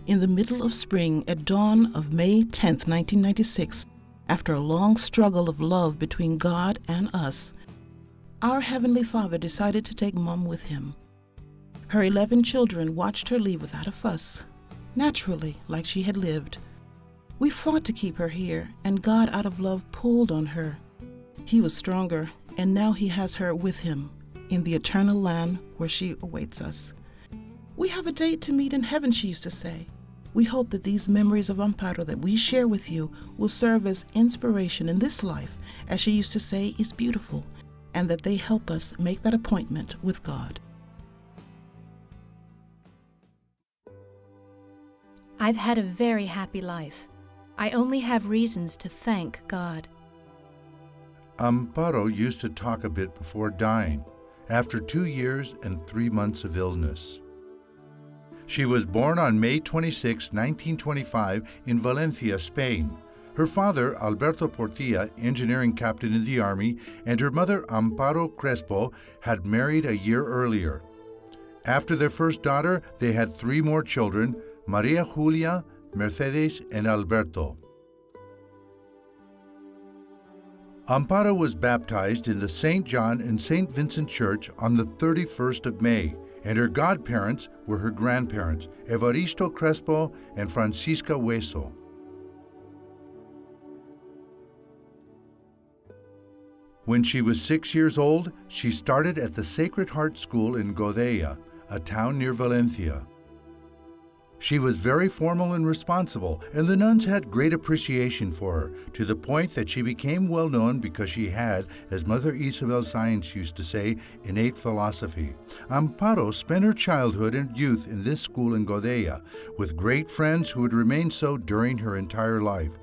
in the middle of spring at dawn of May 10th, 1996, after a long struggle of love between God and us, our Heavenly Father decided to take Mom with him. Her 11 children watched her leave without a fuss, naturally, like she had lived. We fought to keep her here, and God, out of love, pulled on her. He was stronger, and now he has her with him in the eternal land where she awaits us. We have a date to meet in heaven, she used to say. We hope that these memories of Amparo that we share with you will serve as inspiration in this life, as she used to say, is beautiful, and that they help us make that appointment with God. I've had a very happy life. I only have reasons to thank God. Amparo used to talk a bit before dying, after 2 years and 3 months of illness. She was born on May 26, 1925, in Valencia, Spain. Her father, Amparo Portilla, engineering captain in the army, and her mother, Amparo Crespo, had married a year earlier. After their first daughter, they had 3 more children, Maria Julia, Mercedes, and Alberto. Amparo was baptized in the St. John and St. Vincent Church on the 31st of May, and her godparents were her grandparents, Evaristo Crespo and Francisca Hueso. When she was 6 years old, she started at the Sacred Heart School in Goya, a town near Valencia. She was very formal and responsible, and the nuns had great appreciation for her, to the point that she became well known because she had, as Mother Isabel Sáenz used to say, innate philosophy. Amparo spent her childhood and youth in this school in Goya, with great friends who would remain so during her entire life.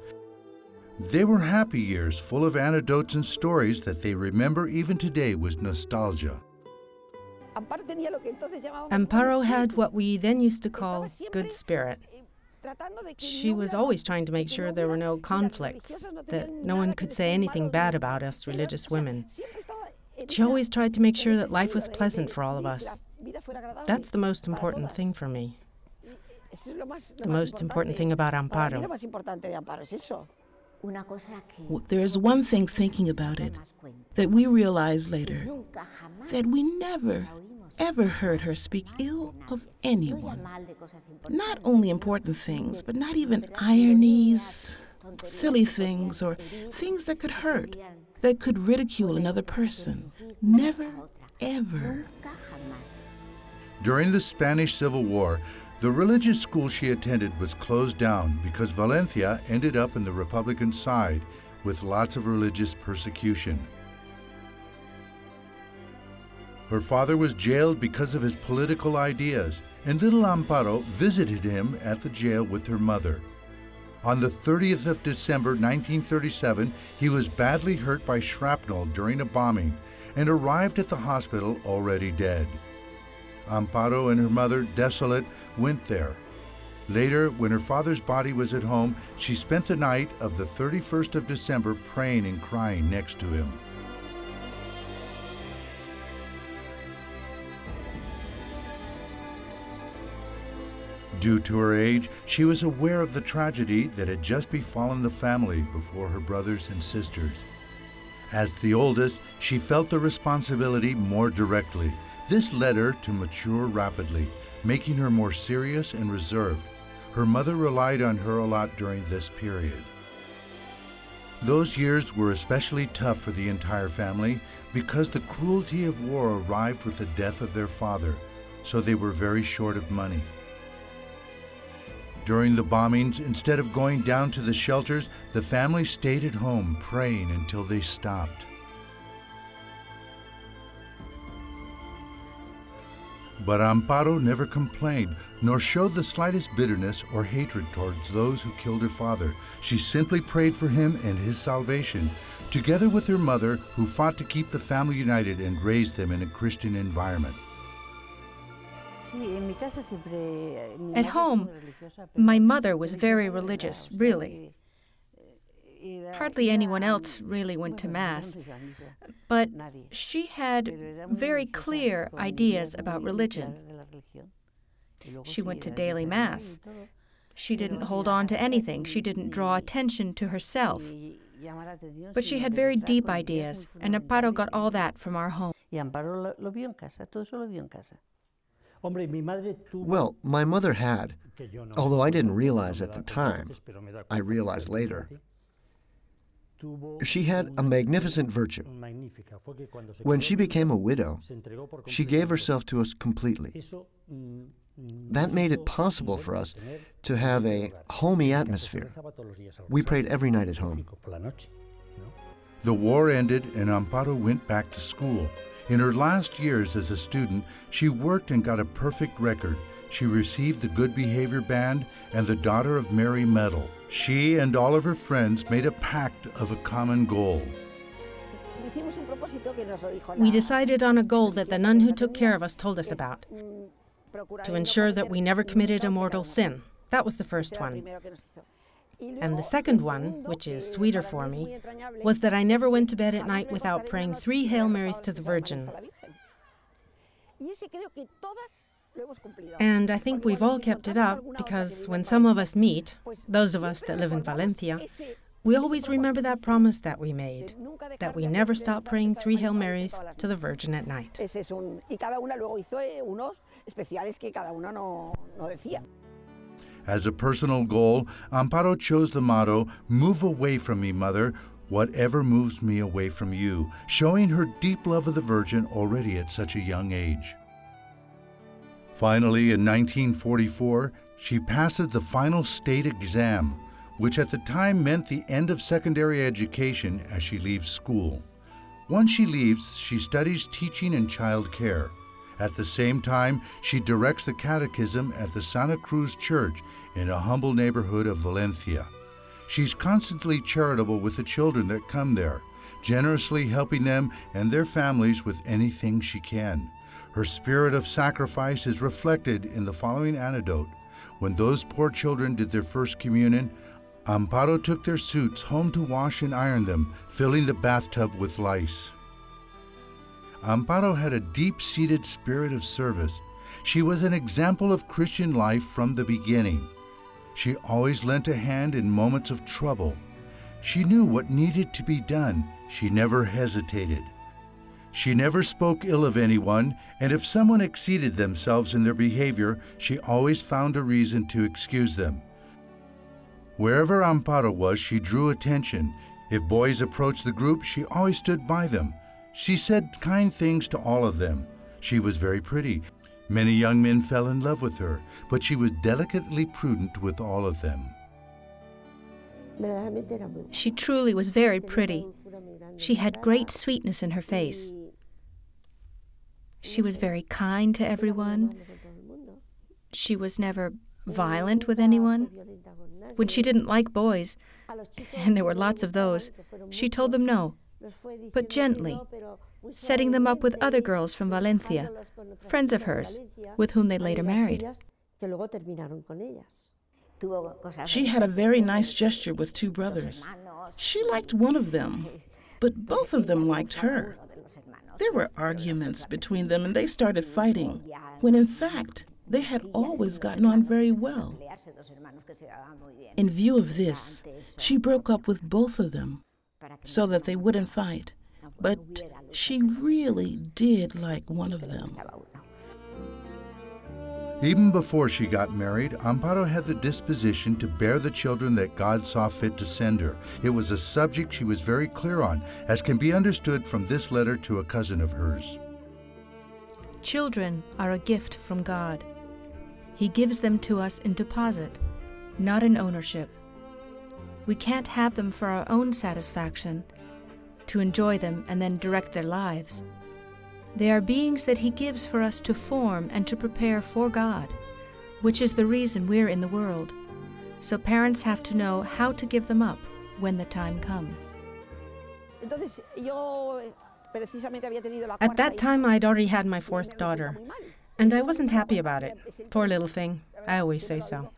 They were happy years, full of anecdotes and stories that they remember even today with nostalgia. Amparo had what we then used to call good spirit. She was always trying to make sure there were no conflicts, that no one could say anything bad about us religious women. She always tried to make sure that life was pleasant for all of us. That's the most important thing for me. The most important thing about Amparo. There is one thing thinking about it that we realize later, that we never, ever heard her speak ill of anyone. Not only important things, but not even ironies, silly things, or things that could hurt, that could ridicule another person. Never, ever. During the Spanish Civil War, the religious school she attended was closed down because Valencia ended up in the Republican side with lots of religious persecution. Her father was jailed because of his political ideas, and little Amparo visited him at the jail with her mother. On the 30th of December 1937, he was badly hurt by shrapnel during a bombing and arrived at the hospital already dead. Amparo and her mother, desolate, went there. Later, when her father's body was at home, she spent the night of the 31st of December praying and crying next to him. Due to her age, she was aware of the tragedy that had just befallen the family before her brothers and sisters. As the oldest, she felt the responsibility more directly. This led her to mature rapidly, making her more serious and reserved. Her mother relied on her a lot during this period. Those years were especially tough for the entire family because the cruelty of war arrived with the death of their father, so they were very short of money. During the bombings, instead of going down to the shelters, the family stayed at home praying until they stopped. But Amparo never complained, nor showed the slightest bitterness or hatred towards those who killed her father. She simply prayed for him and his salvation, together with her mother, who fought to keep the family united and raised them in a Christian environment. At home, my mother was very religious, really. Hardly anyone else really went to Mass, but she had very clear ideas about religion. She went to daily Mass, She didn't hold on to anything. She didn't draw attention to herself. But she had very deep ideas, and Amparo got all that from our home. Well, my mother had, although I didn't realize at the time. I realized later. She had a magnificent virtue. When she became a widow, she gave herself to us completely. That made it possible for us to have a homey atmosphere. We prayed every night at home. The war ended and Amparo went back to school. In her last years as a student, she worked and got a perfect record. She received the Good Behavior Band and the Daughter of Mary Medal. She and all of her friends made a pact of a common goal. We decided on a goal that the nun who took care of us told us about, to ensure that we never committed a mortal sin. That was the first one. And the second one, which is sweeter for me, was that I never went to bed at night without praying 3 Hail Marys to the Virgin. And I think we've all kept it up because when some of us meet, those of us that live in Valencia, we always remember that promise that we made, that we never stop praying 3 Hail Marys to the Virgin at night. As a personal goal, Amparo chose the motto, "Move away from me, Mother, whatever moves me away from you," showing her deep love of the Virgin already at such a young age. Finally, in 1944, she passes the final state exam, which at the time meant the end of secondary education as she leaves school. Once she leaves, she studies teaching and child care. At the same time, she directs the catechism at the Santa Cruz Church in a humble neighborhood of Valencia. She's constantly charitable with the children that come there, generously helping them and their families with anything she can. Her spirit of sacrifice is reflected in the following anecdote. When those poor children did their first communion, Amparo took their suits home to wash and iron them, filling the bathtub with lice. Amparo had a deep-seated spirit of service. She was an example of Christian life from the beginning. She always lent a hand in moments of trouble. She knew what needed to be done. She never hesitated. She never spoke ill of anyone, and if someone exceeded themselves in their behavior, she always found a reason to excuse them. Wherever Amparo was, she drew attention. If boys approached the group, she always stood by them. She said kind things to all of them. She was very pretty. Many young men fell in love with her, but she was delicately prudent with all of them. She truly was very pretty. She had great sweetness in her face. She was very kind to everyone. She was never violent with anyone. When she didn't like boys, and there were lots of those, she told them no, but gently, setting them up with other girls from Valencia, friends of hers, with whom they later married. She had a very nice gesture with 2 brothers. She liked one of them, but both of them liked her. There were arguments between them and they started fighting, when in fact, they had always gotten on very well. In view of this, she broke up with both of them so that they wouldn't fight, but she really did like one of them. Even before she got married, Amparo had the disposition to bear the children that God saw fit to send her. It was a subject she was very clear on, as can be understood from this letter to a cousin of hers. Children are a gift from God. He gives them to us in deposit, not in ownership. We can't have them for our own satisfaction, to enjoy them and then direct their lives. They are beings that He gives for us to form and to prepare for God, which is the reason we're in the world. So parents have to know how to give them up when the time comes. At that time, I'd already had my 4th daughter, and I wasn't happy about it. Poor little thing. I always say so.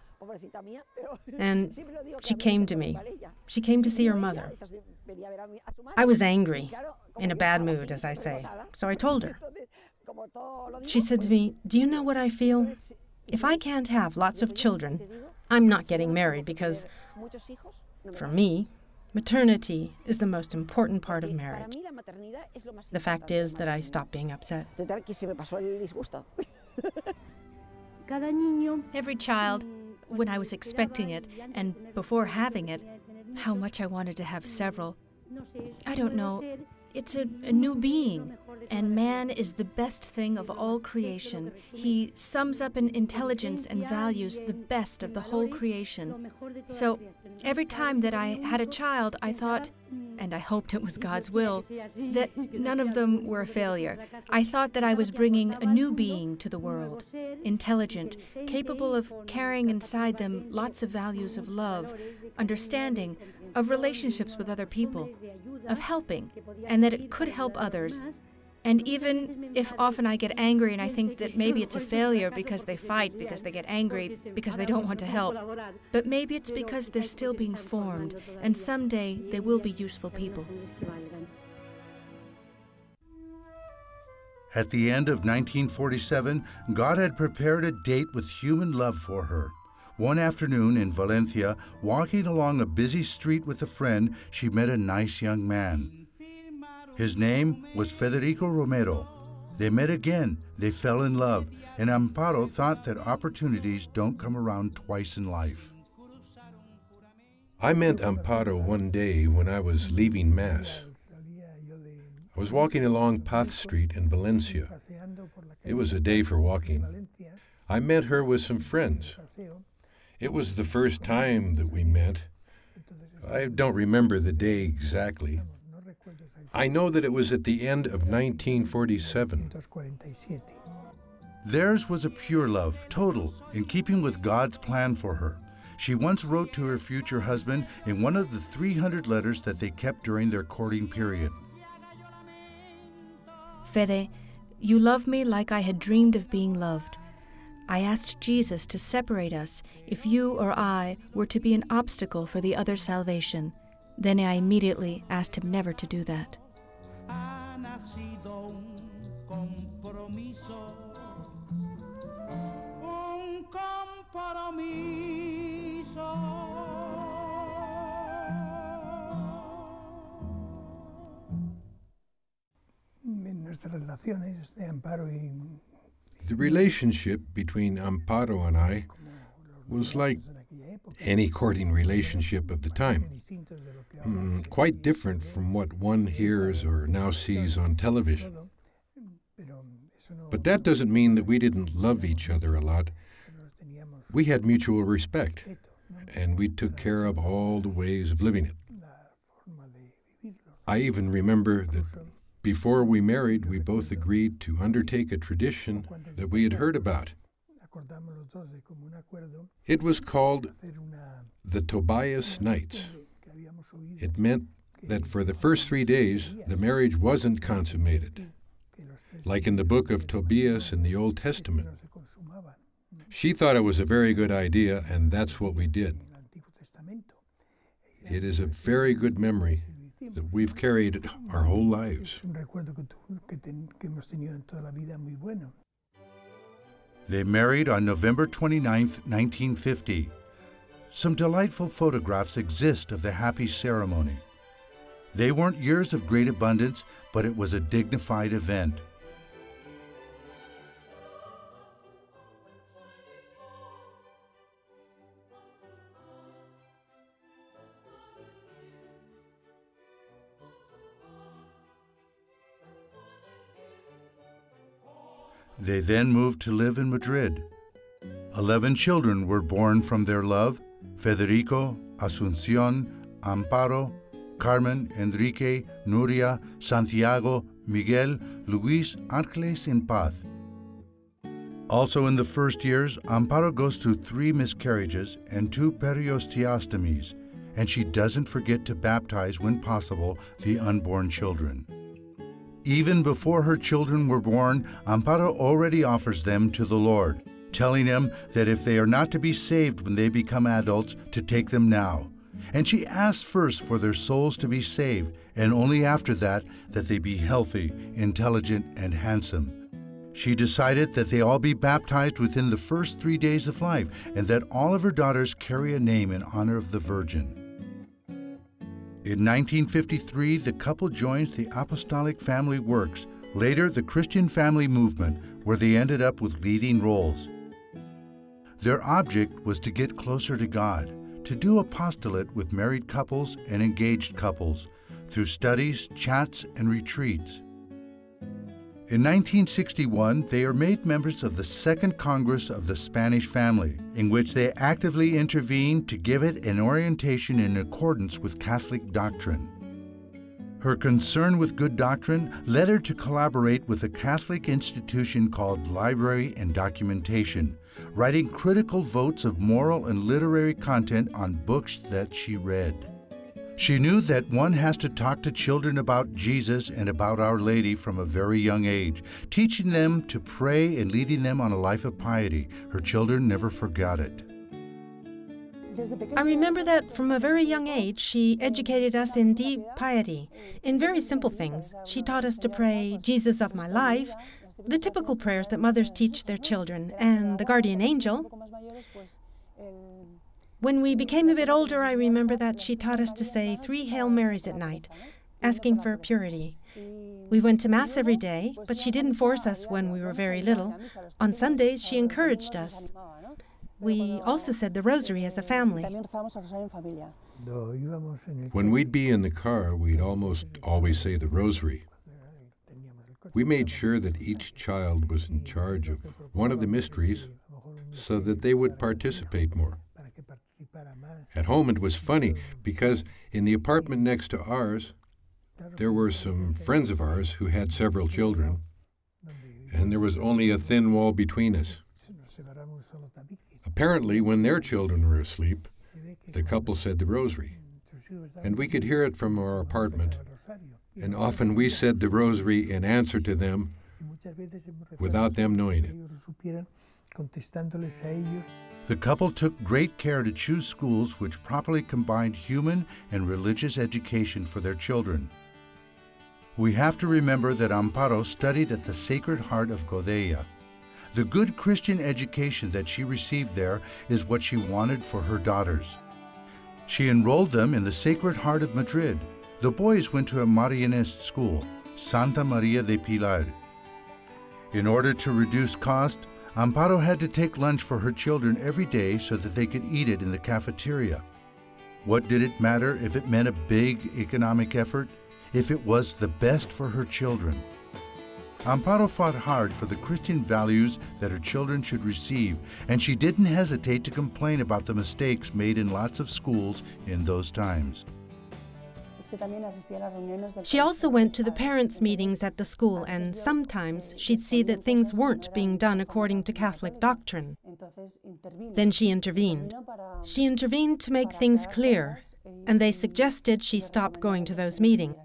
And she came to me. She came to see her mother. I was angry, in a bad mood, as I say, so I told her. She said to me, "Do you know what I feel? If I can't have lots of children, I'm not getting married because, for me, maternity is the most important part of marriage. The fact is that I stopped being upset. Every child, when I was expecting it and before having it, how much I wanted to have several. I don't know. It's a new being, and man is the best thing of all creation. He sums up in intelligence and values the best of the whole creation. So every time that I had a child, I thought, and I hoped it was God's will, that none of them were a failure. I thought that I was bringing a new being to the world, intelligent, capable of carrying inside them lots of values of love, understanding, of relationships with other people, of helping, and that it could help others. And even if often I get angry and I think that maybe it's a failure because they fight, because they get angry, because they don't want to help, but maybe it's because they're still being formed, and someday they will be useful people. At the end of 1947, God had prepared a date with human love for her. One afternoon in Valencia, walking along a busy street with a friend, she met a nice young man. His name was Federico Romero. They met again, they fell in love, and Amparo thought that opportunities don't come around twice in life. I met Amparo one day when I was leaving Mass. I was walking along Paz Street in Valencia. It was a day for walking. I met her with some friends. It was the first time that we met. I don't remember the day exactly. I know that it was at the end of 1947. Theirs was a pure love, total, in keeping with God's plan for her. She once wrote to her future husband in one of the 300 letters that they kept during their courting period. Fede, you love me like I had dreamed of being loved. I asked Jesus to separate us if you or I were to be an obstacle for the other's salvation. Then I immediately asked him never to do that. The relationship between Amparo and I was like any courting relationship of the time, quite different from what one hears or now sees on television. But that doesn't mean that we didn't love each other a lot. We had mutual respect, and we took care of all the ways of living it. I even remember that before we married, we both agreed to undertake a tradition that we had heard about. It was called the Tobias Nights. It meant that for the first 3 days, the marriage wasn't consummated, like in the book of Tobias in the Old Testament. She thought it was a very good idea, and that's what we did. It is a very good memory that we've carried our whole lives. They married on November 29, 1950. Some delightful photographs exist of the happy ceremony. They weren't years of great abundance, but it was a dignified event. They then moved to live in Madrid. 11 children were born from their love: Federico, Asuncion, Amparo, Carmen, Enrique, Nuria, Santiago, Miguel, Luis, Ángeles, and Paz. Also in the first years, Amparo goes through 3 miscarriages and 2 periosteostomies, and she doesn't forget to baptize, when possible, the unborn children. Even before her children were born, Amparo already offers them to the Lord, telling him that if they are not to be saved when they become adults, to take them now. And she asks first for their souls to be saved, and only after that, that they be healthy, intelligent, and handsome. She decided that they all be baptized within the first 3 days of life and that all of her daughters carry a name in honor of the Virgin. In 1953, the couple joins the Apostolic Family Works, later the Christian Family Movement, where they ended up with leading roles. Their object was to get closer to God, to do apostolate with married couples and engaged couples through studies, chats, and retreats. In 1961, they are made members of the Second Congress of the Spanish Family, in which they actively intervened to give it an orientation in accordance with Catholic doctrine. Her concern with good doctrine led her to collaborate with a Catholic institution called Library and Documentation, writing critical votes of moral and literary content on books that she read. She knew that one has to talk to children about Jesus and about Our Lady from a very young age, teaching them to pray and leading them on a life of piety. Her children never forgot it. I remember that from a very young age, she educated us in deep piety, in very simple things. She taught us to pray, Jesus of my life, the typical prayers that mothers teach their children, and the guardian angel. When we became a bit older, I remember that she taught us to say 3 Hail Marys at night, asking for purity. We went to Mass every day, but she didn't force us when we were very little. On Sundays, she encouraged us. We also said the Rosary as a family. When we'd be in the car, we'd almost always say the Rosary. We made sure that each child was in charge of one of the mysteries so that they would participate more. At home it was funny because in the apartment next to ours, there were some friends of ours who had several children, and there was only a thin wall between us. Apparently, when their children were asleep, the couple said the Rosary, and we could hear it from our apartment, and often we said the Rosary in answer to them without them knowing it. The couple took great care to choose schools which properly combined human and religious education for their children. We have to remember that Amparo studied at the Sacred Heart of Goya. The good Christian education that she received there is what she wanted for her daughters. She enrolled them in the Sacred Heart of Madrid. The boys went to a Marianist school, Santa Maria de Pilar. In order to reduce cost, Amparo had to take lunch for her children every day so that they could eat it in the cafeteria. What did it matter if it meant a big economic effort, if it was the best for her children? Amparo fought hard for the Christian values that her children should receive, and she didn't hesitate to complain about the mistakes made in lots of schools in those times. She also went to the parents' meetings at the school, and sometimes she'd see that things weren't being done according to Catholic doctrine. Then she intervened. She intervened to make things clear, and they suggested she stop going to those meetings.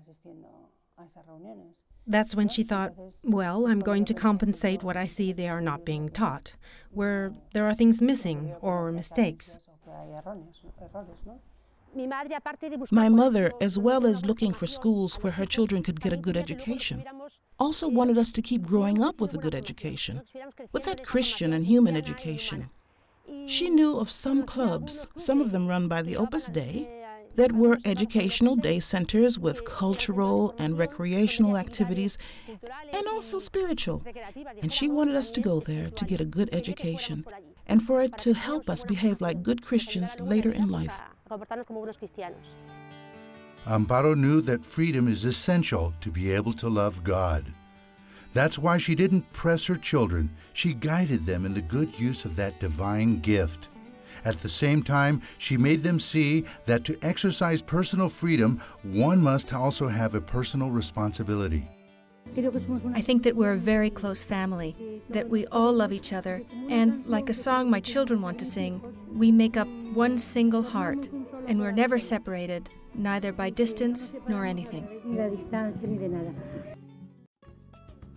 That's when she thought, well, I'm going to compensate what I see they are not being taught, where there are things missing or mistakes. My mother, as well as looking for schools where her children could get a good education, also wanted us to keep growing up with a good education, with that Christian and human education. She knew of some clubs, some of them run by the Opus Dei, that were educational day centers with cultural and recreational activities and also spiritual. And she wanted us to go there to get a good education and for it to help us behave like good Christians later in life. Amparo knew that freedom is essential to be able to love God. That's why she didn't press her children. She guided them in the good use of that divine gift. At the same time, she made them see that to exercise personal freedom, one must also have a personal responsibility. I think that we're a very close family, that we all love each other, and like a song my children want to sing, we make up one single heart, and we're never separated, neither by distance nor anything.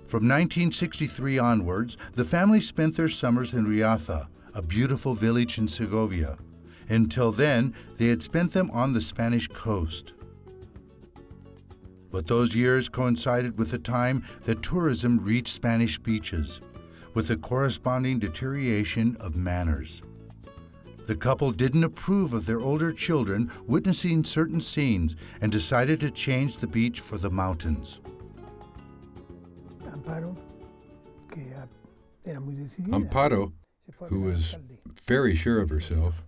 From 1963 onwards, the family spent their summers in Riaza, a beautiful village in Segovia. Until then, they had spent them on the Spanish coast. But those years coincided with the time that tourism reached Spanish beaches, with the corresponding deterioration of manners. The couple didn't approve of their older children witnessing certain scenes and decided to change the beach for the mountains. Amparo, who was very sure of herself,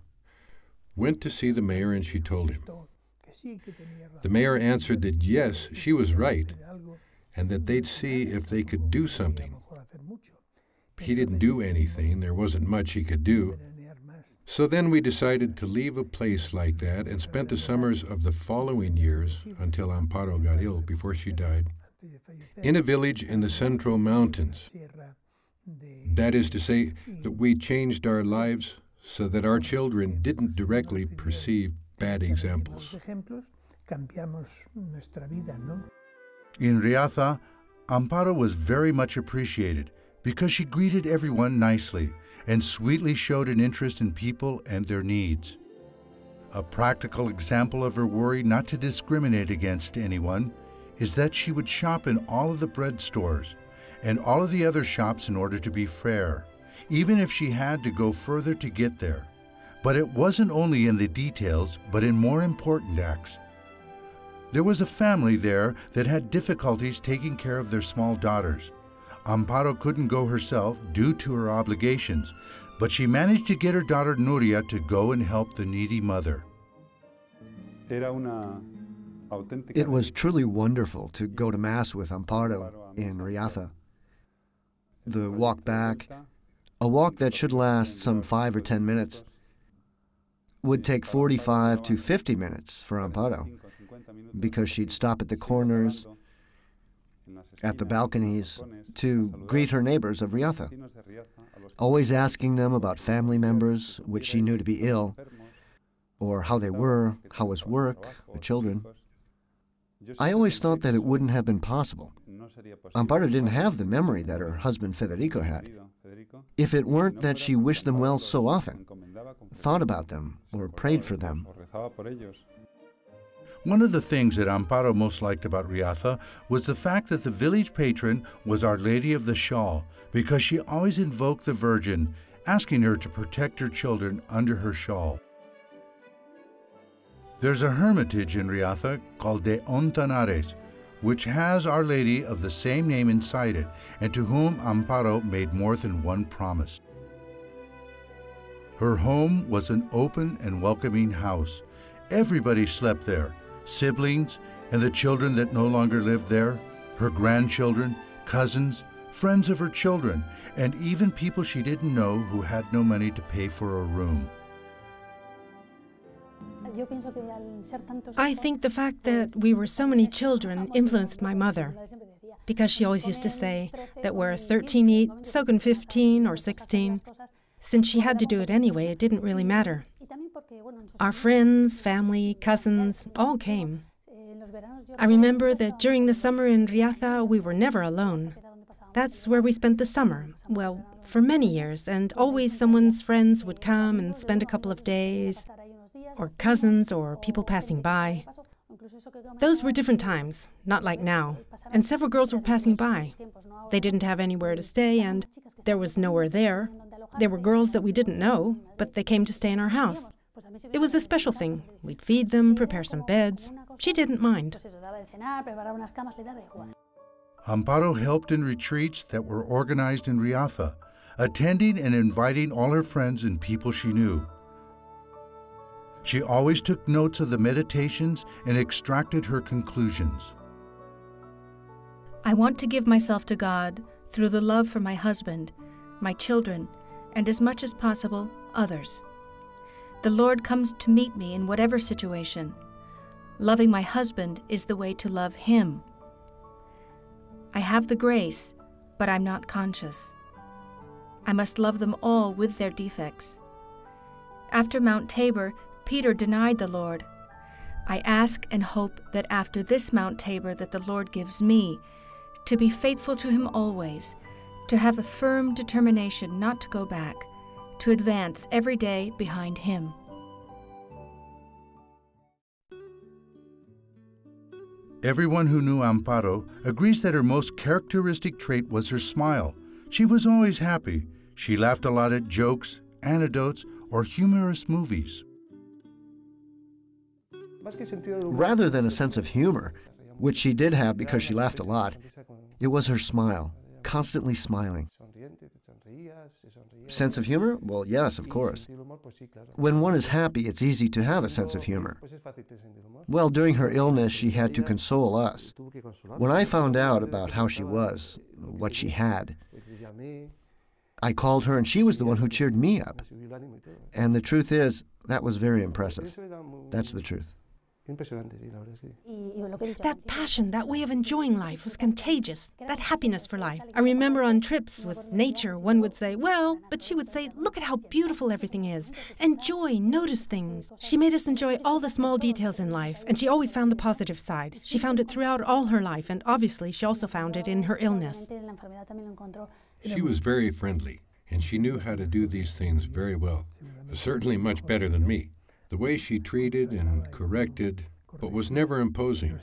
went to see the mayor and she told him. The mayor answered that yes, she was right, and that they'd see if they could do something. He didn't do anything, there wasn't much he could do. So then we decided to leave a place like that and spent the summers of the following years, until Amparo got ill before she died, in a village in the Central Mountains. That is to say, that we changed our lives so that our children didn't directly perceive bad examples. In Riaza, Amparo was very much appreciated because she greeted everyone nicely and sweetly showed an interest in people and their needs. A practical example of her worry not to discriminate against anyone is that she would shop in all of the bread stores and all of the other shops in order to be fair, even if she had to go further to get there. But it wasn't only in the details, but in more important acts. There was a family there that had difficulties taking care of their small daughters. Amparo couldn't go herself due to her obligations, but she managed to get her daughter Nuria to go and help the needy mother. It was truly wonderful to go to Mass with Amparo in Riaza. The walk back, a walk that should last some 5 or 10 minutes, would take 45 to 50 minutes for Amparo, because she'd stop at the corners, at the balconies, to greet her neighbors of Riaza, always asking them about family members which she knew to be ill, or how they were, how was work, the children. I always thought that it wouldn't have been possible. Amparo didn't have the memory that her husband Federico had. If it weren't that she wished them well so often, thought about them, or prayed for them. One of the things that Amparo most liked about Riaza was the fact that the village patron was Our Lady of the Shawl, because she always invoked the Virgin, asking her to protect her children under her shawl. There's a hermitage in Riaza called de Ontanares, which has Our Lady of the same name inside it, and to whom Amparo made more than one promise. Her home was an open and welcoming house. Everybody slept there. Siblings and the children that no longer lived there, her grandchildren, cousins, friends of her children, and even people she didn't know who had no money to pay for a room. I think the fact that we were so many children influenced my mother, because she always used to say that where 13 eat, so can 15 or 16. Since she had to do it anyway, it didn't really matter. Our friends, family, cousins, all came. I remember that during the summer in Riaza, we were never alone. That's where we spent the summer, well, for many years, and always someone's friends would come and spend a couple of days, or cousins or people passing by. Those were different times, not like now, and several girls were passing by. They didn't have anywhere to stay, and there was nowhere there. There were girls that we didn't know, but they came to stay in our house. It was a special thing. We'd feed them, prepare some beds. She didn't mind. Amparo helped in retreats that were organized in Riaza, attending and inviting all her friends and people she knew. She always took notes of the meditations and extracted her conclusions. I want to give myself to God through the love for my husband, my children, and as much as possible, others. The Lord comes to meet me in whatever situation. Loving my husband is the way to love him. I have the grace, but I'm not conscious. I must love them all with their defects. After Mount Tabor, Peter denied the Lord. I ask and hope that after this Mount Tabor that the Lord gives me, to be faithful to him always, to have a firm determination not to go back, to advance every day behind him. Everyone who knew Amparo agrees that her most characteristic trait was her smile. She was always happy. She laughed a lot at jokes, anecdotes, or humorous movies. Rather than a sense of humor, which she did have because she laughed a lot, it was her smile, constantly smiling. Sense of humor? Well, yes, of course. When one is happy, it's easy to have a sense of humor. Well, during her illness, she had to console us. When I found out about how she was, what she had, I called her and she was the one who cheered me up. And the truth is, that was very impressive. That's the truth. That passion, that way of enjoying life was contagious, that happiness for life. I remember on trips with nature, one would say, well, but she would say, look at how beautiful everything is. Enjoy, notice things. She made us enjoy all the small details in life, and she always found the positive side. She found it throughout all her life, and obviously she also found it in her illness. She was very friendly, and she knew how to do these things very well, certainly much better than me. The way she treated and corrected, but was never imposing.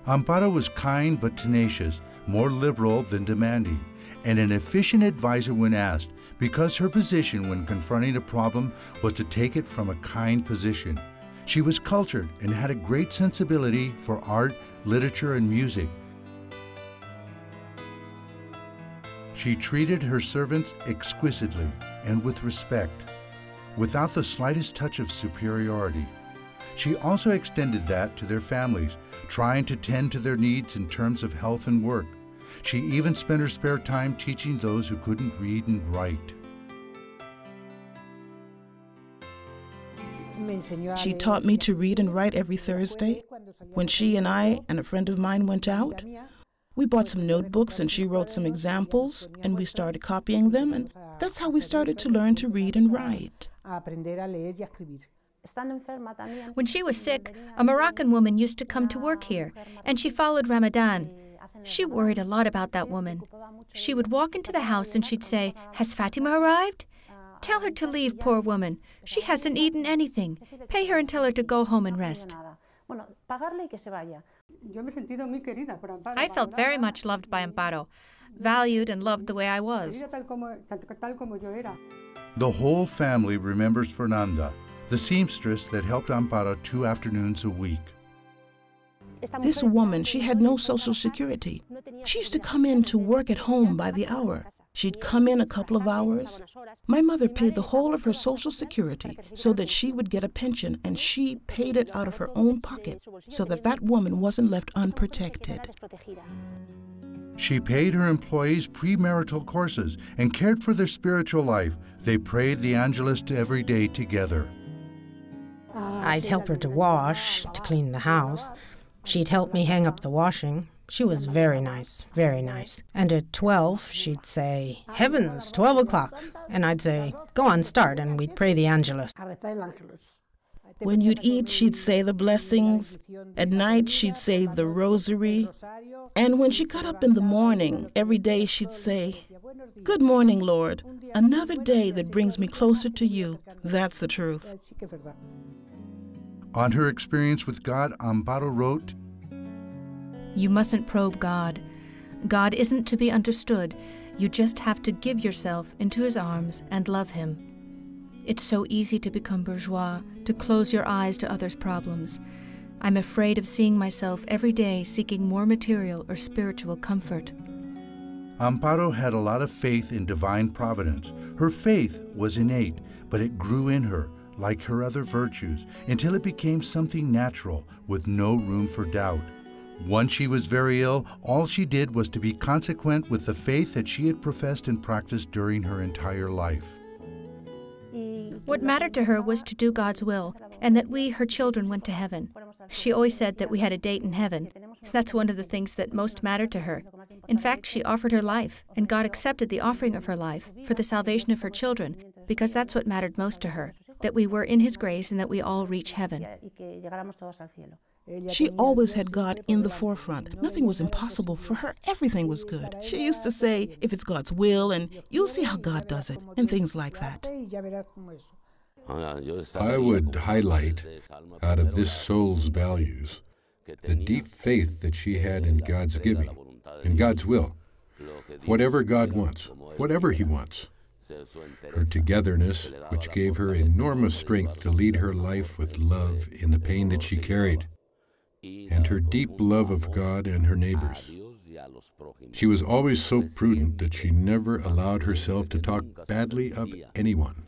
Amparo was kind but tenacious, more liberal than demanding, and an efficient advisor when asked, because her position when confronting a problem was to take it from a kind position. She was cultured and had a great sensibility for art, literature, and music. She treated her servants exquisitely and with respect, without the slightest touch of superiority. She also extended that to their families, trying to tend to their needs in terms of health and work. She even spent her spare time teaching those who couldn't read and write. She taught me to read and write every Thursday. When she and I and a friend of mine went out, we bought some notebooks and she wrote some examples and we started copying them, and that's how we started to learn to read and write. When she was sick, a Moroccan woman used to come to work here, and she followed Ramadan. She worried a lot about that woman. She would walk into the house and she'd say, "Has Fatima arrived? Tell her to leave, poor woman. She hasn't eaten anything. Pay her and tell her to go home and rest." I felt very much loved by Amparo, valued and loved the way I was. The whole family remembers Fernanda, the seamstress that helped Amparo 2 afternoons a week. This woman, she had no social security. She used to come in to work at home by the hour. She'd come in a couple of hours. My mother paid the whole of her social security so that she would get a pension, and she paid it out of her own pocket so that that woman wasn't left unprotected. She paid her employees premarital courses and cared for their spiritual life. They prayed the Angelus every day together. I'd help her to wash, to clean the house. She'd help me hang up the washing. She was very nice, very nice. And at 12, she'd say, "Heavens, 12 o'clock." And I'd say, "Go on, start," and we'd pray the Angelus. When you'd eat, she'd say the blessings. At night, she'd say the rosary. And when she got up in the morning, every day she'd say, "Good morning, Lord. Another day that brings me closer to you." That's the truth. On her experience with God, Amparo wrote, You mustn't probe God. God isn't to be understood. You just have to give yourself into His arms and love Him. It's so easy to become bourgeois, to close your eyes to others' problems. I'm afraid of seeing myself every day seeking more material or spiritual comfort. Amparo had a lot of faith in divine providence. Her faith was innate, but it grew in her, like her other virtues, until it became something natural, with no room for doubt. Once she was very ill, all she did was to be consequent with the faith that she had professed and practiced during her entire life. What mattered to her was to do God's will, and that we, her children, went to heaven. She always said that we had a date in heaven. That's one of the things that most mattered to her. In fact, she offered her life, and God accepted the offering of her life for the salvation of her children, because that's what mattered most to her, that we were in His grace and that we all reach heaven. She always had God in the forefront. Nothing was impossible for her. Everything was good. She used to say, if it's God's will, and you'll see how God does it, and things like that. I would highlight, out of this soul's values, the deep faith that she had in God's giving, in God's will, whatever God wants, whatever He wants. Her togetherness, which gave her enormous strength to lead her life with love in the pain that she carried, and her deep love of God and her neighbors. She was always so prudent that she never allowed herself to talk badly of anyone.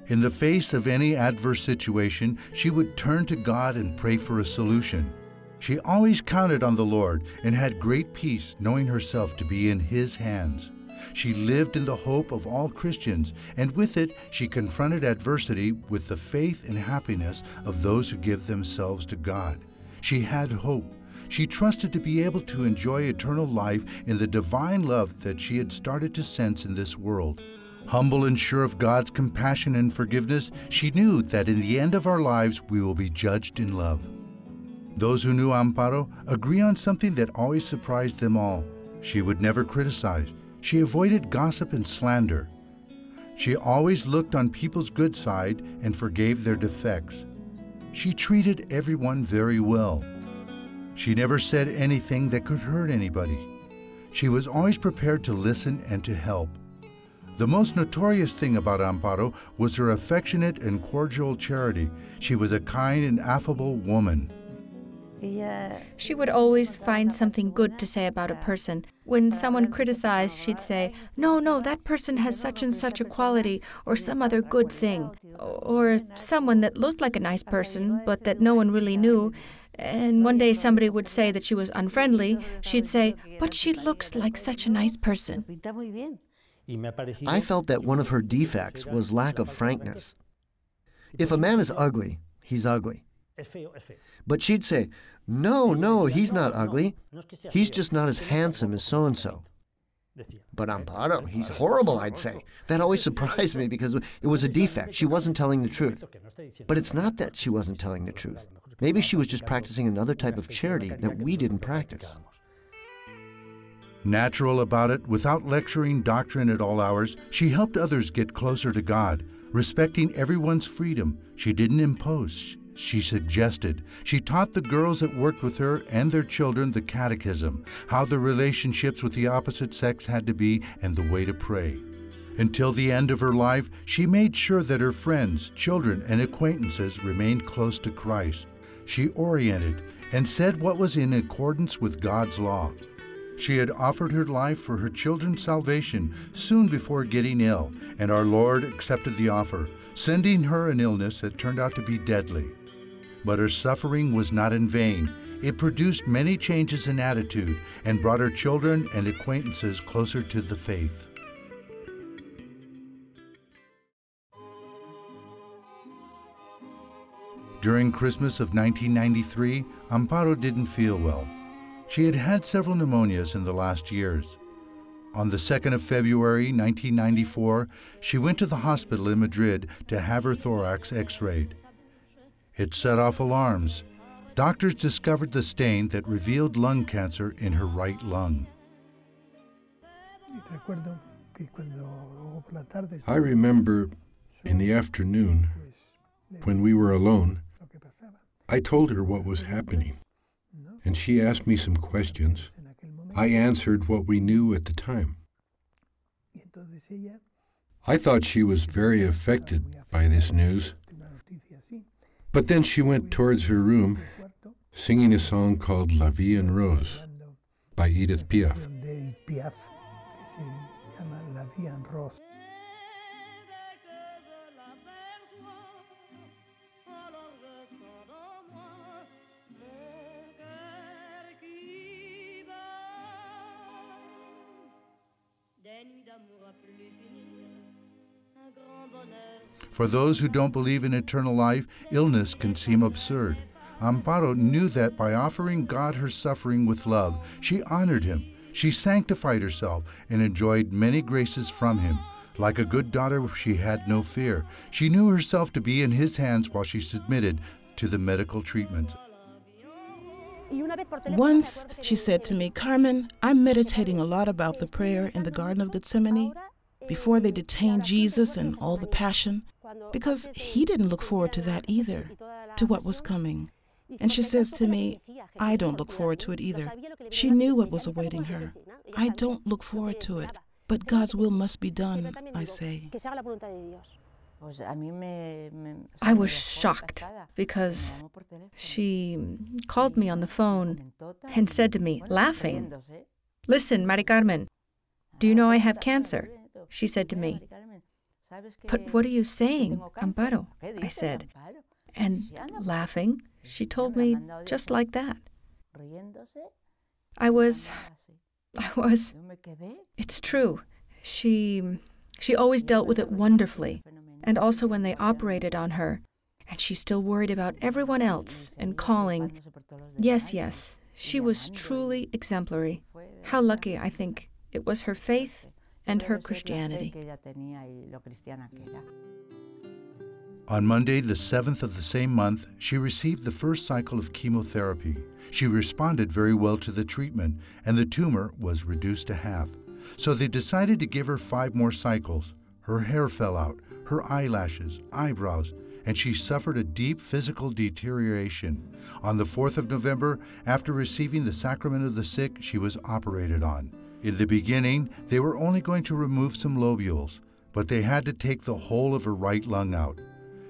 In the face of any adverse situation, she would turn to God and pray for a solution. She always counted on the Lord and had great peace, knowing herself to be in His hands. She lived in the hope of all Christians, and with it, she confronted adversity with the faith and happiness of those who give themselves to God. She had hope. She trusted to be able to enjoy eternal life in the divine love that she had started to sense in this world. Humble and sure of God's compassion and forgiveness, she knew that in the end of our lives, we will be judged in love. Those who knew Amparo agree on something that always surprised them all. She would never criticize. She avoided gossip and slander. She always looked on people's good side and forgave their defects. She treated everyone very well. She never said anything that could hurt anybody. She was always prepared to listen and to help. The most notorious thing about Amparo was her affectionate and cordial charity. She was a kind and affable woman. She would always find something good to say about a person. When someone criticized, she'd say, no, that person has such and such a quality, or some other good thing. Or someone that looked like a nice person, but that no one really knew. And one day somebody would say that she was unfriendly. She'd say, but she looks like such a nice person. I felt that one of her defects was lack of frankness. If a man is ugly, he's ugly. But she'd say, no, he's not ugly. He's just not as handsome as so-and-so. But Amparo, he's horrible, I'd say. That always surprised me because it was a defect. She wasn't telling the truth. But it's not that she wasn't telling the truth. Maybe she was just practicing another type of charity that we didn't practice. Natural about it, without lecturing doctrine at all hours, she helped others get closer to God, respecting everyone's freedom. She didn't impose. She suggested. She taught the girls that worked with her and their children the catechism, how the relationships with the opposite sex had to be, and the way to pray. Until the end of her life, she made sure that her friends, children, and acquaintances remained close to Christ. She oriented and said what was in accordance with God's law. She had offered her life for her children's salvation soon before getting ill, and our Lord accepted the offer, sending her an illness that turned out to be deadly. But her suffering was not in vain. It produced many changes in attitude and brought her children and acquaintances closer to the faith. During Christmas of 1993, Amparo didn't feel well. She had had several pneumonias in the last years. On the 2nd of February 1994, she went to the hospital in Madrid to have her thorax x-rayed. It set off alarms. Doctors discovered the stain that revealed lung cancer in her right lung. I remember in the afternoon, when we were alone, I told her what was happening, and she asked me some questions. I answered what we knew at the time. I thought she was very affected by this news, but then she went towards her room, singing a song called La Vie en Rose by Edith Piaf. For those who don't believe in eternal life, illness can seem absurd. Amparo knew that by offering God her suffering with love, she honored Him. She sanctified herself and enjoyed many graces from Him. Like a good daughter, she had no fear. She knew herself to be in His hands while she submitted to the medical treatments. Once she said to me, "Carmen, I'm meditating a lot about the prayer in the Garden of Gethsemane, before they detained Jesus and all the passion, because he didn't look forward to that either, to what was coming. And she says to me, I don't look forward to it either. She knew what was awaiting her. I don't look forward to it, but God's will must be done, I say. I was shocked because she called me on the phone and said to me, laughing, "Listen, Mari Carmen, do you know I have cancer?" She said to me. "But what are you saying, Amparo?" I said. And laughing, she told me just like that. I was, it's true. She always dealt with it wonderfully. And also when they operated on her, and she still worried about everyone else and calling. Yes, she was truly exemplary. How lucky, I think, it was her faith and her Christianity. On Monday, the 7th of the same month, she received the first cycle of chemotherapy. She responded very well to the treatment, and the tumor was reduced to half. So they decided to give her 5 more cycles. Her hair fell out, her eyelashes, eyebrows, and she suffered a deep physical deterioration. On the 4th of November, after receiving the sacrament of the sick, she was operated on. In the beginning, they were only going to remove some lobules, but they had to take the whole of her right lung out.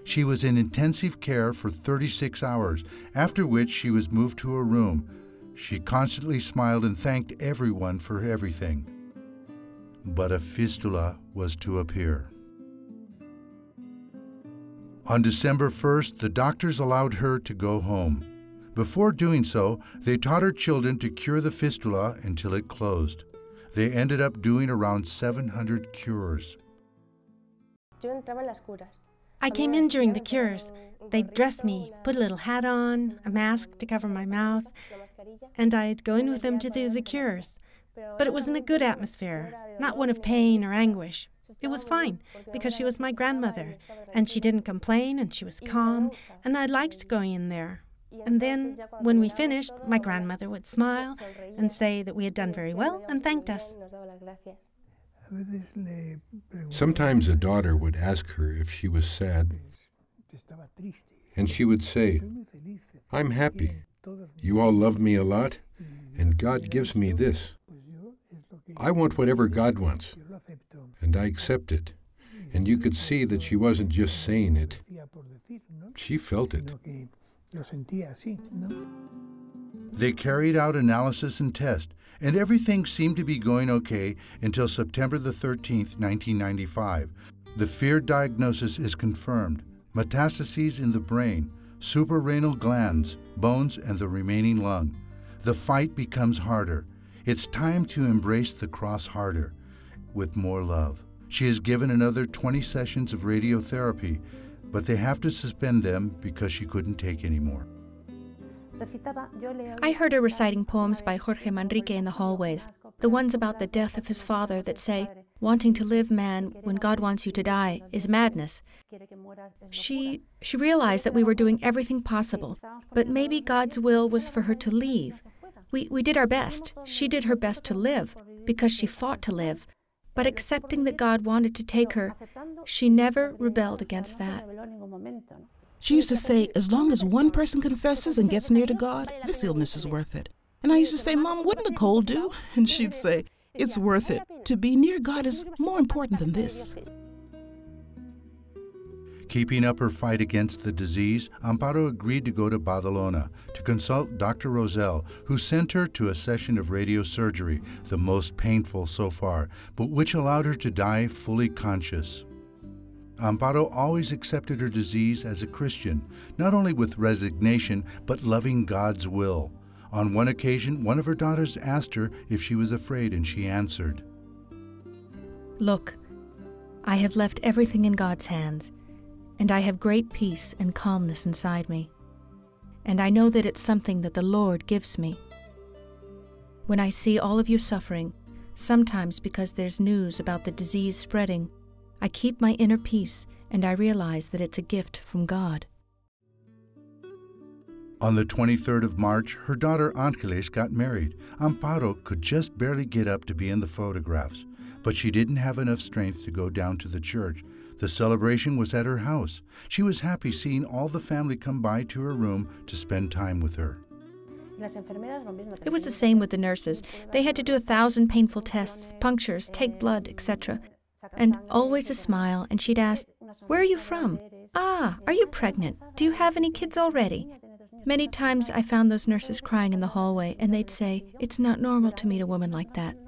She was in intensive care for 36 hours, after which she was moved to a room. She constantly smiled and thanked everyone for everything. But a fistula was to appear. On December 1st, the doctors allowed her to go home. Before doing so, they taught her children to cure the fistula until it closed. They ended up doing around 700 cures. I came in during the cures. They'd dress me, put a little hat on, a mask to cover my mouth, and I'd go in with them to do the cures. But it was in a good atmosphere, not one of pain or anguish. It was fine, because she was my grandmother, and she didn't complain, and she was calm, and I liked going in there. And then, when we finished, my grandmother would smile and say that we had done very well and thanked us. Sometimes a daughter would ask her if she was sad, and she would say, "I'm happy. You all love me a lot, and God gives me this. I want whatever God wants, and I accept it." And you could see that she wasn't just saying it. She felt it. They carried out analysis and tests, and everything seemed to be going okay until September the 13th, 1995. The feared diagnosis is confirmed: metastases in the brain, suprarenal glands, bones, and the remaining lung. The fight becomes harder. It's time to embrace the cross harder, with more love. She is given another 20 sessions of radiotherapy, but they have to suspend them because she couldn't take any more. I heard her reciting poems by Jorge Manrique in the hallways, the ones about the death of his father that say, "Wanting to live, man, when God wants you to die, is madness." She realized that we were doing everything possible, but maybe God's will was for her to leave. We did our best. She did her best to live, because she fought to live. But accepting that God wanted to take her, she never rebelled against that. She used to say, as long as one person confesses and gets near to God, this illness is worth it. And I used to say, Mom, wouldn't a cold do? And she'd say, it's worth it. To be near God is more important than this. Keeping up her fight against the disease, Amparo agreed to go to Badalona to consult Dr. Rosell, who sent her to a session of radiosurgery, the most painful so far, but which allowed her to die fully conscious. Amparo always accepted her disease as a Christian, not only with resignation, but loving God's will. On one occasion, one of her daughters asked her if she was afraid, and she answered, "Look, I have left everything in God's hands, and I have great peace and calmness inside me. And I know that it's something that the Lord gives me. When I see all of you suffering, sometimes because there's news about the disease spreading, I keep my inner peace and I realize that it's a gift from God." On the 23rd of March, her daughter Angeles got married. Amparo could just barely get up to be in the photographs. but she didn't have enough strength to go down to the church. The celebration was at her house. She was happy seeing all the family come by to her room to spend time with her. It was the same with the nurses. They had to do 1,000 painful tests, punctures, take blood, etc. And always a smile, and she'd ask, "Where are you from? Ah, are you pregnant? Do you have any kids already?" Many times I found those nurses crying in the hallway, and they'd say, "It's not normal to meet a woman like that."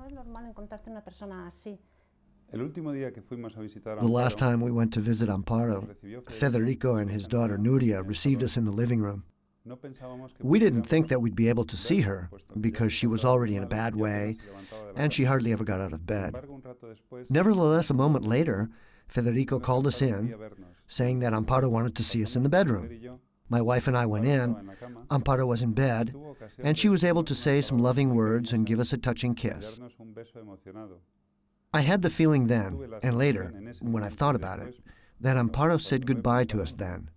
The last time we went to visit Amparo, Federico and his daughter Nuria received us in the living room. We didn't think that we'd be able to see her because she was already in a bad way and she hardly ever got out of bed. Nevertheless, a moment later, Federico called us in, saying that Amparo wanted to see us in the bedroom. My wife and I went in. Amparo was in bed, and she was able to say some loving words and give us a touching kiss. I had the feeling then, and later, when I've thought about it, that Amparo said goodbye to us then.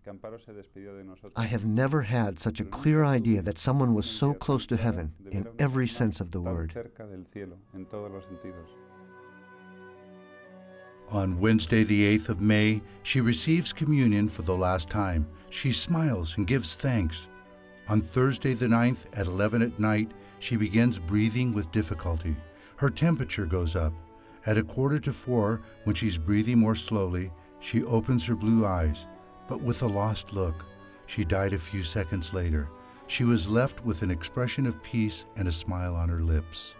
I have never had such a clear idea that someone was so close to heaven in every sense of the word. On Wednesday, the 8th of May, she receives communion for the last time. She smiles and gives thanks. On Thursday, the 9th, at 11 at night, she begins breathing with difficulty. Her temperature goes up. At 3:45, when she's breathing more slowly, she opens her blue eyes, but with a lost look. She died a few seconds later. She was left with an expression of peace and a smile on her lips.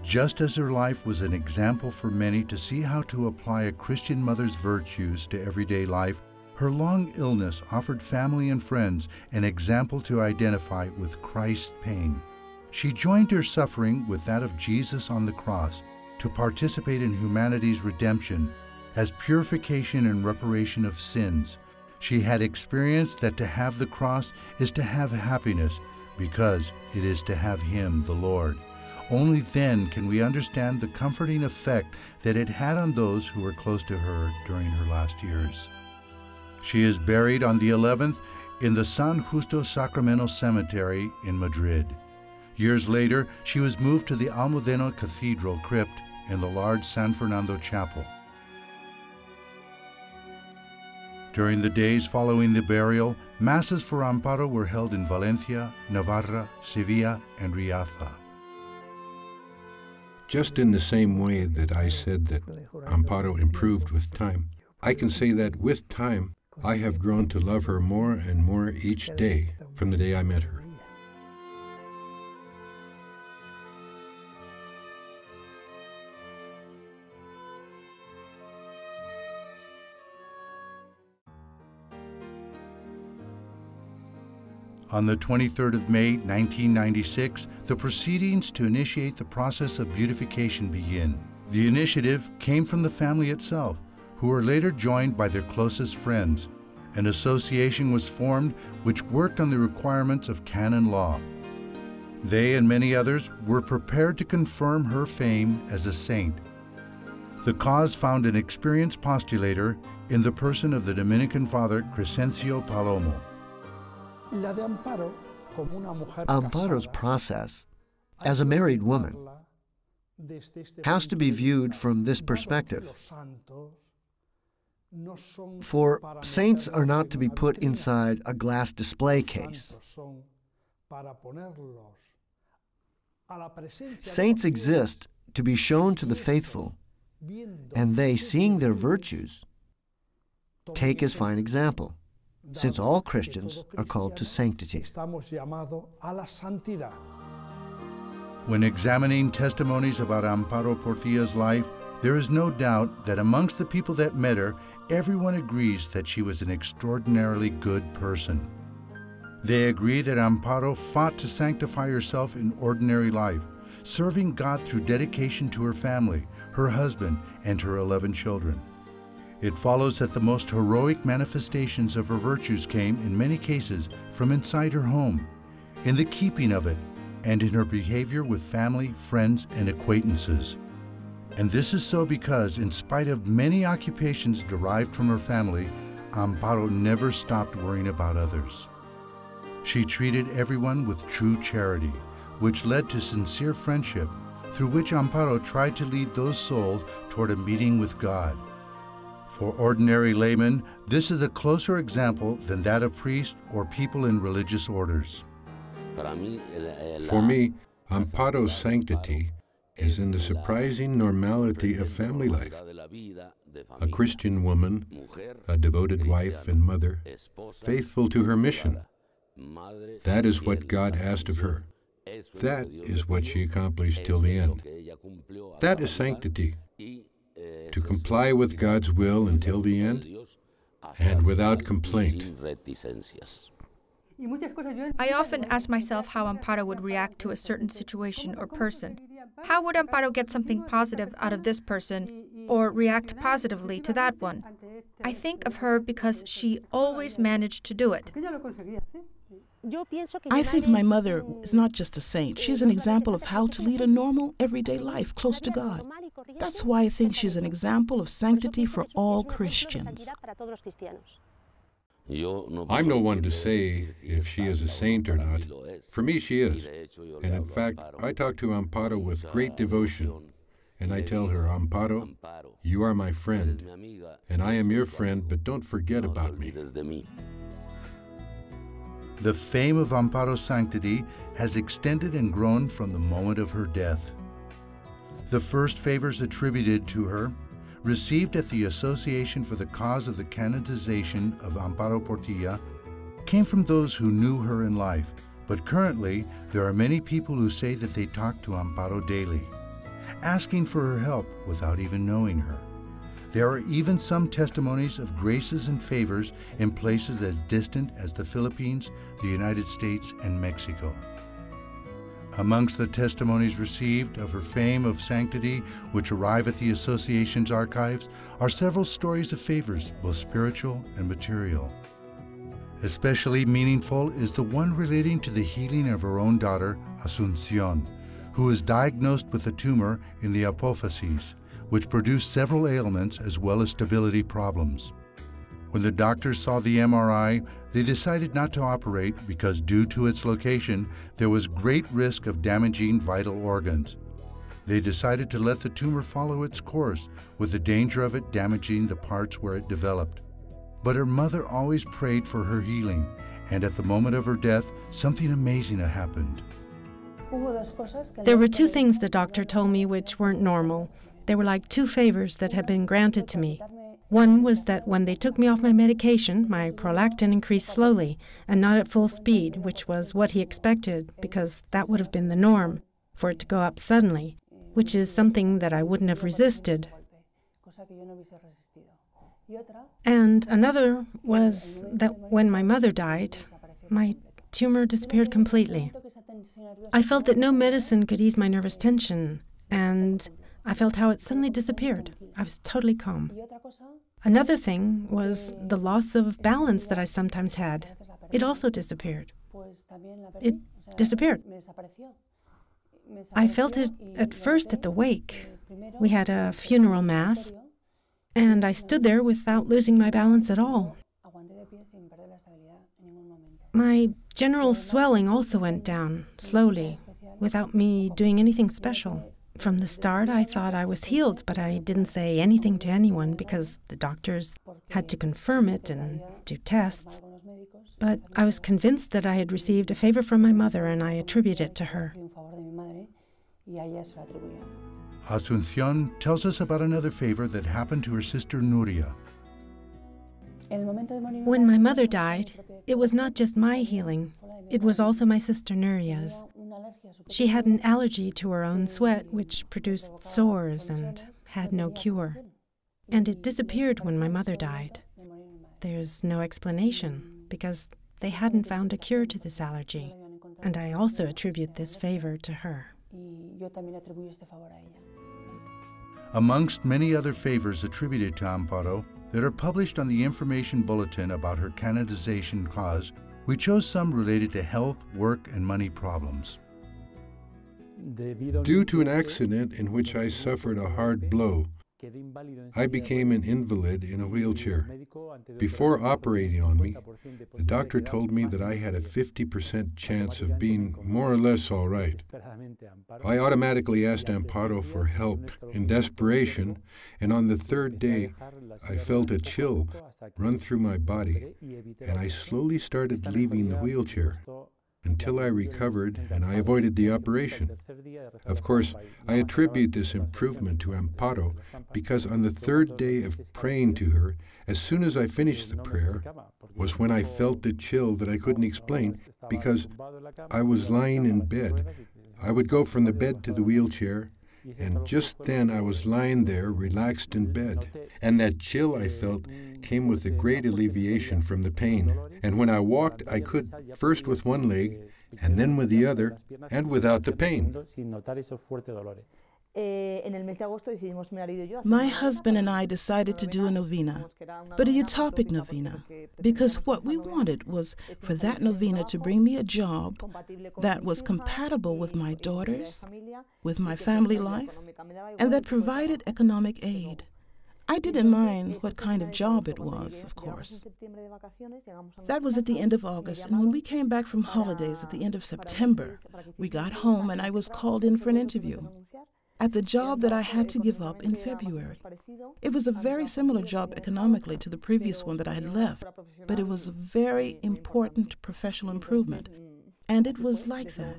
Just as her life was an example for many to see how to apply a Christian mother's virtues to everyday life, her long illness offered family and friends an example to identify with Christ's pain. She joined her suffering with that of Jesus on the cross to participate in humanity's redemption as purification and reparation of sins. She had experienced that to have the cross is to have happiness because it is to have Him, the Lord. Only then can we understand the comforting effect that it had on those who were close to her during her last years. She is buried on the 11th in the San Justo Sacramento Cemetery in Madrid. Years later, she was moved to the Almudena Cathedral crypt in the large San Fernando Chapel. During the days following the burial, masses for Amparo were held in Valencia, Navarra, Sevilla, and Riaza. Just in the same way that I said that Amparo improved with time, I can say that with time, I have grown to love her more and more each day from the day I met her. On the 23rd of May, 1996, the proceedings to initiate the process of beatification begin. The initiative came from the family itself, who were later joined by their closest friends. An association was formed which worked on the requirements of canon law. They and many others were prepared to confirm her fame as a saint. The cause found an experienced postulator in the person of the Dominican father Crescencio Palomo. Amparo's process, as a married woman, has to be viewed from this perspective. For saints are not to be put inside a glass display case. Saints exist to be shown to the faithful, and they, seeing their virtues, take as fine example, since all Christians are called to sanctity. When examining testimonies about Amparo Portilla's life, there is no doubt that amongst the people that met her, everyone agrees that she was an extraordinarily good person. They agree that Amparo fought to sanctify herself in ordinary life, serving God through dedication to her family, her husband, and her 11 children. It follows that the most heroic manifestations of her virtues came, in many cases, from inside her home, in the keeping of it, and in her behavior with family, friends, and acquaintances. And this is so because, in spite of many occupations derived from her family, Amparo never stopped worrying about others. She treated everyone with true charity, which led to sincere friendship, through which Amparo tried to lead those souls toward a meeting with God. For ordinary laymen, this is a closer example than that of priests or people in religious orders. For me, Amparo's sanctity is in the surprising normality of family life. A Christian woman, a devoted wife and mother, faithful to her mission. That is what God asked of her. That is what she accomplished till the end. That is sanctity, to comply with God's will until the end, and without complaint. I often ask myself how Amparo would react to a certain situation or person. How would Amparo get something positive out of this person or react positively to that one? I think of her because she always managed to do it. I think my mother is not just a saint. She's an example of how to lead a normal, everyday life close to God. That's why I think she's an example of sanctity for all Christians. I'm no one to say if she is a saint or not. For me, she is. And in fact, I talk to Amparo with great devotion. And I tell her, Amparo, you are my friend. And I am your friend, but don't forget about me. The fame of Amparo's sanctity has extended and grown from the moment of her death. The first favors attributed to her, received at the Association for the Cause of the Canonization of Amparo Portilla, came from those who knew her in life, but currently there are many people who say that they talk to Amparo daily, asking for her help without even knowing her. There are even some testimonies of graces and favors in places as distant as the Philippines, the United States, and Mexico. Amongst the testimonies received of her fame of sanctity, which arrive at the Association's archives, are several stories of favors, both spiritual and material. Especially meaningful is the one relating to the healing of her own daughter, Asuncion, who was diagnosed with a tumor in the apophyses, which produced several ailments as well as stability problems. When the doctors saw the MRI, they decided not to operate because due to its location, there was great risk of damaging vital organs. They decided to let the tumor follow its course, with the danger of it damaging the parts where it developed. But her mother always prayed for her healing, and at the moment of her death, something amazing happened. There were two things the doctor told me which weren't normal. They were like two favors that had been granted to me. One was that when they took me off my medication, my prolactin increased slowly and not at full speed, which was what he expected, because that would have been the norm, for it to go up suddenly, which is something that I wouldn't have resisted. And another was that when my mother died, my tumor disappeared completely. I felt that no medicine could ease my nervous tension, and I felt how it suddenly disappeared. I was totally calm. Another thing was the loss of balance that I sometimes had. It also disappeared. It disappeared. I felt it at first at the wake. We had a funeral mass, and I stood there without losing my balance at all. My general swelling also went down, slowly, without me doing anything special. From the start, I thought I was healed, but I didn't say anything to anyone because the doctors had to confirm it and do tests. But I was convinced that I had received a favor from my mother, and I attribute it to her. Asuncion tells us about another favor that happened to her sister Nuria. When my mother died, it was not just my healing, it was also my sister Nuria's. She had an allergy to her own sweat, which produced sores and had no cure. And it disappeared when my mother died. There's no explanation, because they hadn't found a cure to this allergy. And I also attribute this favor to her. Amongst many other favors attributed to Amparo that are published on the information bulletin about her canonization cause, we chose some related to health, work, and money problems. Due to an accident in which I suffered a hard blow, I became an invalid in a wheelchair. Before operating on me, the doctor told me that I had a 50% chance of being more or less all right. I automatically asked Amparo for help in desperation, and on the third day, I felt a chill run through my body, and I slowly started leaving the wheelchair until I recovered and I avoided the operation. Of course, I attribute this improvement to Amparo because on the third day of praying to her, as soon as I finished the prayer, was when I felt the chill that I couldn't explain because I was lying in bed. I would go from the bed to the wheelchair, and just then I was lying there, relaxed in bed. And that chill I felt came with a great alleviation from the pain. And when I walked, I could, first with one leg, and then with the other, and without the pain. My husband and I decided to do a novena, but a utopic novena, because what we wanted was for that novena to bring me a job that was compatible with my daughters, with my family life, and that provided economic aid. I didn't mind what kind of job it was, of course. That was at the end of August, and when we came back from holidays at the end of September, we got home and I was called in for an interview at the job that I had to give up in February. It was a very similar job economically to the previous one that I had left, but it was a very important professional improvement. And it was like that.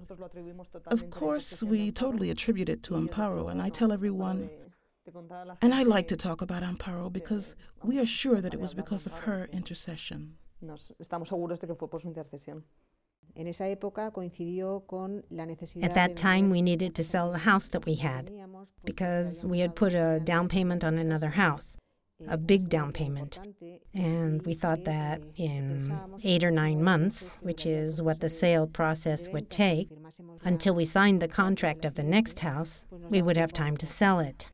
Of course, we totally attribute it to Amparo, and I tell everyone, and I like to talk about Amparo because we are sure that it was because of her intercession. At that time, we needed to sell the house that we had because we had put a down payment on another house, a big down payment. And we thought that in 8 or 9 months, which is what the sale process would take, until we signed the contract of the next house, we would have time to sell it.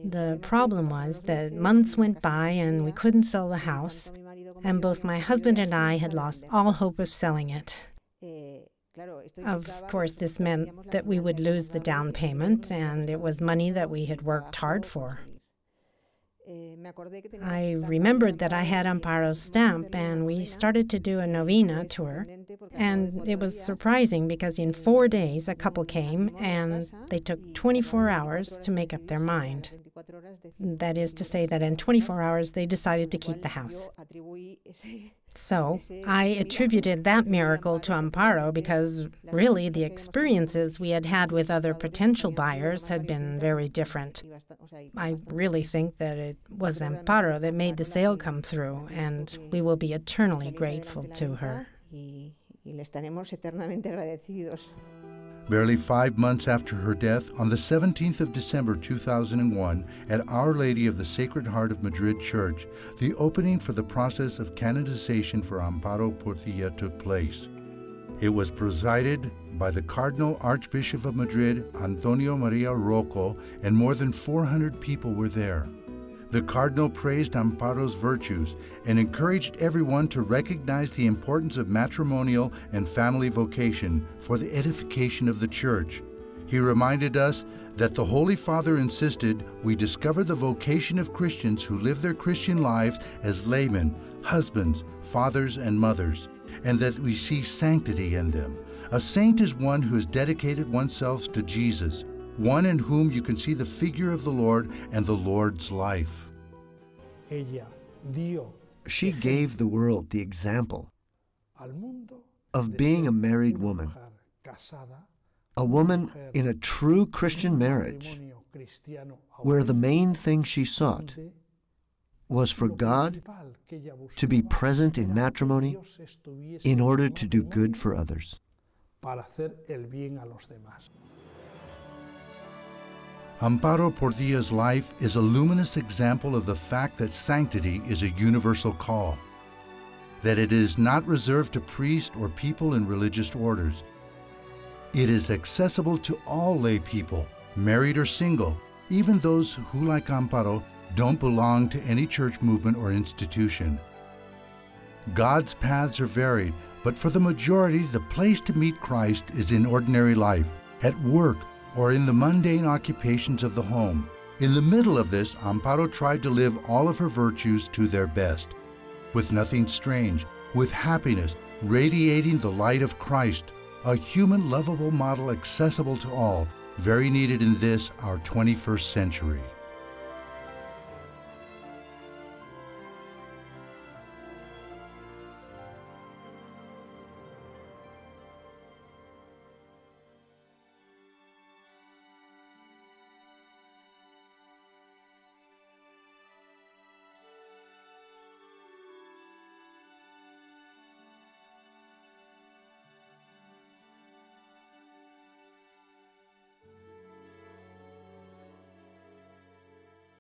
The problem was that months went by and we couldn't sell the house, and both my husband and I had lost all hope of selling it. Of course, this meant that we would lose the down payment, and it was money that we had worked hard for. I remembered that I had Amparo's stamp, and we started to do a novena tour, and it was surprising because in 4 days a couple came, and they took 24 hours to make up their mind. That is to say that in 24 hours they decided to keep the house. So I attributed that miracle to Amparo because really the experiences we had had with other potential buyers had been very different. I really think that it was Amparo that made the sale come through, and we will be eternally grateful to her. Barely 5 months after her death, on the 17th of December 2001, at Our Lady of the Sacred Heart of Madrid Church, the opening for the process of canonization for Amparo Portilla took place. It was presided by the Cardinal Archbishop of Madrid, Antonio Maria Rocco, and more than 400 people were there. The Cardinal praised Amparo's virtues and encouraged everyone to recognize the importance of matrimonial and family vocation for the edification of the Church. He reminded us that the Holy Father insisted we discover the vocation of Christians who live their Christian lives as laymen, husbands, fathers, and mothers, and that we see sanctity in them. A saint is one who has dedicated oneself to Jesus, one in whom you can see the figure of the Lord and the Lord's life. She gave the world the example of being a married woman, a woman in a true Christian marriage, where the main thing she sought was for God to be present in matrimony in order to do good for others. Amparo Portilla's life is a luminous example of the fact that sanctity is a universal call, that it is not reserved to priests or people in religious orders. It is accessible to all lay people, married or single, even those who, like Amparo, don't belong to any church movement or institution. God's paths are varied, but for the majority, the place to meet Christ is in ordinary life, at work, or in the mundane occupations of the home. In the middle of this, Amparo tried to live all of her virtues to their best, with nothing strange, with happiness, radiating the light of Christ, a human, lovable model accessible to all, very needed in this, our 21st century.